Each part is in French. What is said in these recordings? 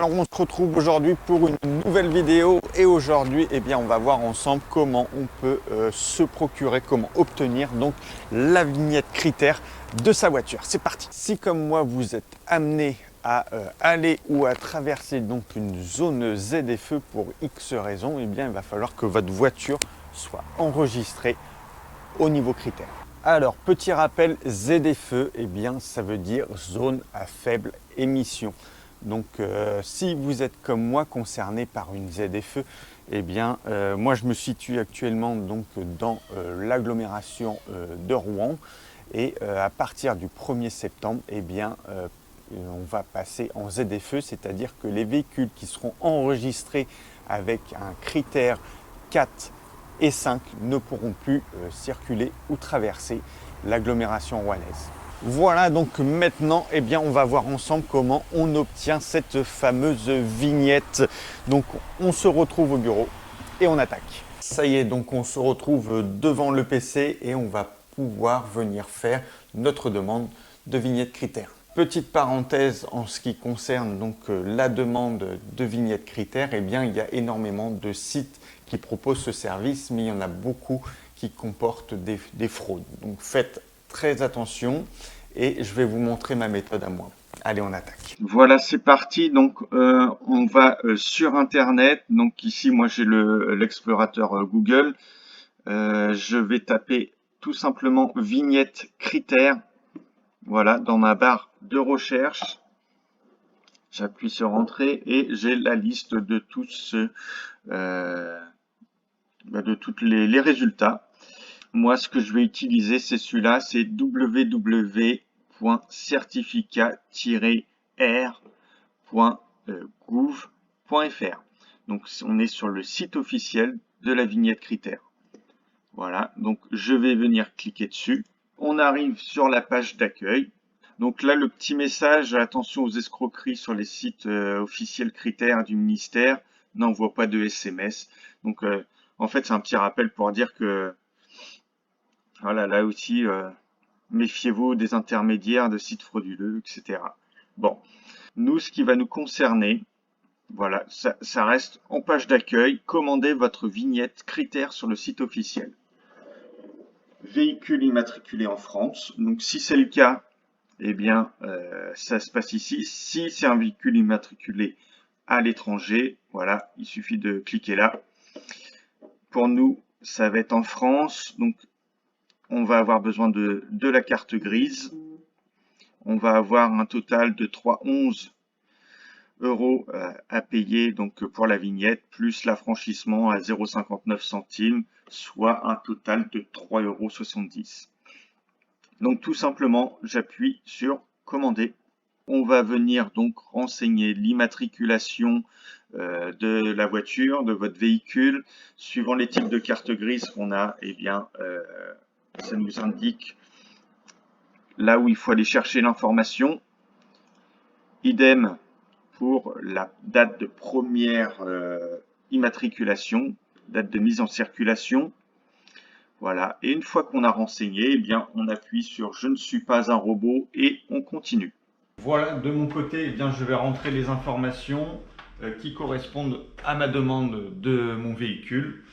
Alors on se retrouve aujourd'hui pour une nouvelle vidéo et aujourd'hui on va voir ensemble comment on peut se procurer, comment obtenir donc la vignette critère de sa voiture. C'est parti. Si comme moi vous êtes amené à aller ou à traverser donc une zone ZFE pour X raisons, il va falloir que votre voiture soit enregistrée au niveau critère. Alors petit rappel, ZFE, ça veut dire zone à faible émission. Donc si vous êtes comme moi concerné par une ZFE, moi je me situe actuellement donc dans l'agglomération de Rouen et à partir du 1er septembre, on va passer en ZFE, c'est-à-dire que les véhicules qui seront enregistrés avec un critère 4 et 5 ne pourront plus circuler ou traverser l'agglomération rouennaise. Voilà, donc maintenant, on va voir ensemble comment on obtient cette fameuse vignette. Donc, on se retrouve au bureau et on attaque. Ça y est, donc on se retrouve devant le PC et on va pouvoir venir faire notre demande de vignette critère. Petite parenthèse en ce qui concerne donc la demande de vignette critère, il y a énormément de sites qui proposent ce service, mais il y en a beaucoup qui comportent des fraudes. Donc faites très attention et je vais vous montrer ma méthode à moi. Allez, on attaque. Voilà, c'est parti. Donc on va sur Internet. Donc ici, moi j'ai l'explorateur Google. Je vais taper tout simplement vignette critère. Voilà, dans ma barre de recherche, j'appuie sur Entrée et j'ai la liste de tous de tous les résultats. Moi, ce que je vais utiliser, c'est celui-là, c'est www.certificat-r.gouv.fr. Donc, on est sur le site officiel de la vignette critère. Voilà, donc je vais venir cliquer dessus. On arrive sur la page d'accueil. Donc là, le petit message, attention aux escroqueries sur les sites officiels critères du ministère, n'envoie pas de SMS. Donc en fait, c'est un petit rappel pour dire que, voilà, là aussi, méfiez-vous des intermédiaires, de sites frauduleux, etc. Bon, nous, ce qui va nous concerner, voilà, ça reste en page d'accueil. Commandez votre vignette critère sur le site officiel. Véhicule immatriculé en France. Donc si c'est le cas, ça se passe ici. Si c'est un véhicule immatriculé à l'étranger, voilà, il suffit de cliquer là. Pour nous, ça va être en France. Donc on va avoir besoin de la carte grise. On va avoir un total de 311 € à payer donc pour la vignette, plus l'affranchissement à 0,59 centimes, soit un total de 3,70 €. Donc tout simplement, j'appuie sur commander. On va venir donc renseigner l'immatriculation de la voiture, de votre véhicule. Suivant les types de carte grise qu'on a, ça nous indique là où il faut aller chercher l'information. Idem pour la date de première immatriculation, date de mise en circulation. Voilà, et une fois qu'on a renseigné, on appuie sur « Je ne suis pas un robot » et on continue. Voilà, de mon côté, je vais rentrer les informations qui correspondent à ma demande de mon véhicule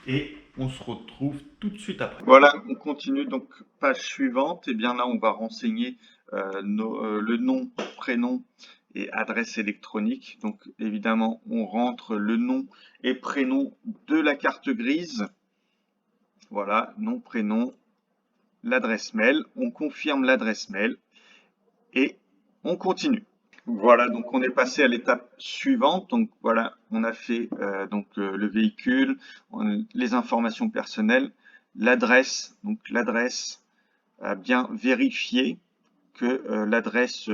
et on se retrouve tout de suite après. Voilà, on continue, donc page suivante, là on va renseigner le nom, prénom et adresse électronique. Donc évidemment, on rentre le nom et prénom de la carte grise. Voilà, nom, prénom, l'adresse mail. On confirme l'adresse mail et on continue. Voilà, donc on est passé à l'étape suivante. Donc voilà, on a fait le véhicule, les informations personnelles, l'adresse. Donc l'adresse a bien vérifié que l'adresse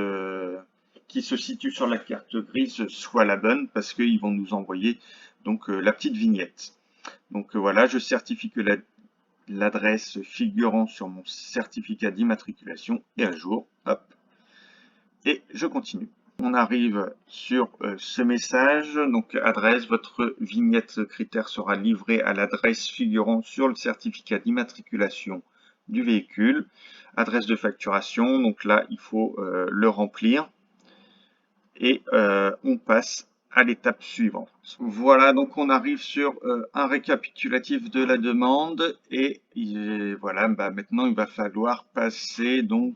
qui se situe sur la carte grise soit la bonne parce qu'ils vont nous envoyer donc la petite vignette. Donc voilà, je certifie que l'adresse figurant sur mon certificat d'immatriculation est à jour. Hop. Et je continue. On arrive sur ce message, donc adresse, votre vignette critère sera livrée à l'adresse figurant sur le certificat d'immatriculation du véhicule. Adresse de facturation, donc là il faut le remplir et on passe à l'étape suivante. Voilà, donc on arrive sur un récapitulatif de la demande et voilà, maintenant il va falloir passer donc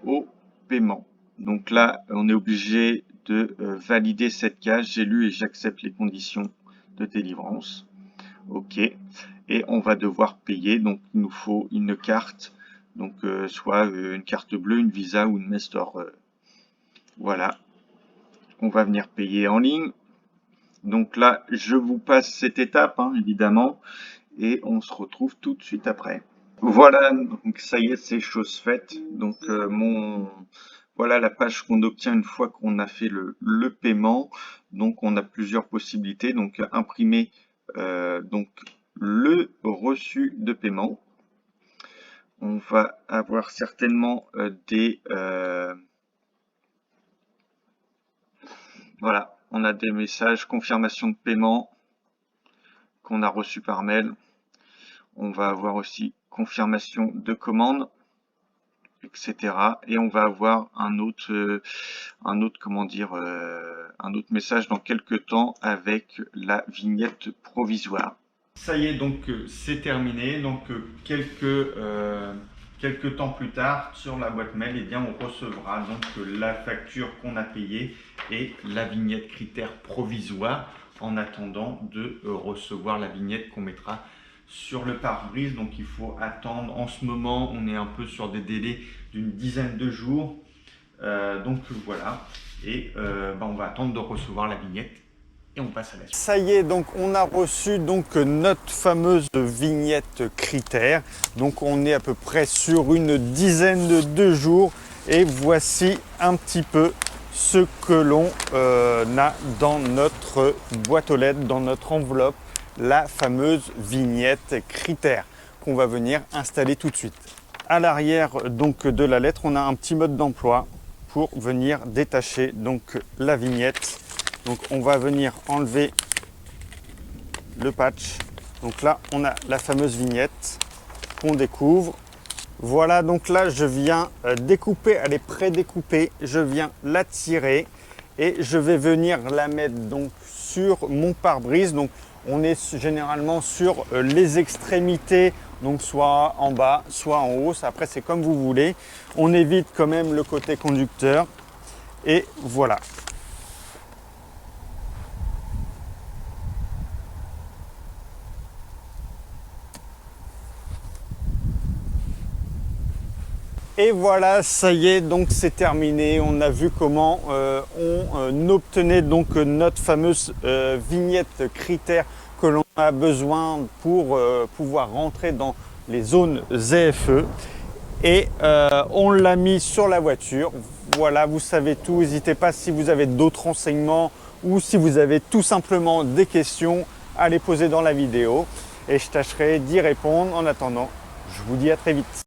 au paiement. Donc là, on est obligé de valider cette case. J'ai lu et j'accepte les conditions de délivrance. OK. Et on va devoir payer. Donc, il nous faut une carte. Donc, soit une carte bleue, une Visa ou une Master. Voilà. On va venir payer en ligne. Donc là, je vous passe cette étape, hein, évidemment. Et on se retrouve tout de suite après. Voilà, donc ça y est, c'est chose faite. Donc voilà la page qu'on obtient une fois qu'on a fait le paiement. Donc on a plusieurs possibilités. Donc imprimer donc le reçu de paiement. On va avoir certainement voilà, on a des messages confirmation de paiement qu'on a reçu par mail. On va avoir aussi confirmation de commande, etc. Et on va avoir un autre comment dire, un autre message dans quelques temps avec la vignette provisoire. Ça y est, donc c'est terminé. Donc quelques temps plus tard, sur la boîte mail, eh bien, on recevra donc la facture qu'on a payée et la vignette critère provisoire en attendant de recevoir la vignette qu'on mettra sur le pare-brise. Donc il faut attendre. En ce moment, on est un peu sur des délais d'une dizaine de jours. Donc voilà. Et on va attendre de recevoir la vignette. Et on passe à la suite. Ça y est, donc on a reçu donc notre fameuse vignette critère. Donc on est à peu près sur une dizaine de jours et voici un petit peu ce que l'on a dans notre boîte aux lettres, dans notre enveloppe, la fameuse vignette critère qu'on va venir installer tout de suite. À l'arrière donc de la lettre, on a un petit mode d'emploi pour venir détacher donc la vignette. Donc on va venir enlever le patch. Donc là on a la fameuse vignette qu'on découvre. Voilà, donc là je viens découper, elle est pré-découpée, je viens la tirer et je vais venir la mettre donc sur mon pare-brise. Donc on est généralement sur les extrémités, donc soit en bas, soit en haut, après c'est comme vous voulez. On évite quand même le côté conducteur et voilà. Et voilà, ça y est, donc c'est terminé. On a vu comment on obtenait donc notre fameuse vignette critère que l'on a besoin pour pouvoir rentrer dans les zones ZFE. Et on l'a mis sur la voiture. Voilà, vous savez tout. N'hésitez pas si vous avez d'autres renseignements ou si vous avez tout simplement des questions à les poser dans la vidéo. Et je tâcherai d'y répondre. En attendant, je vous dis à très vite.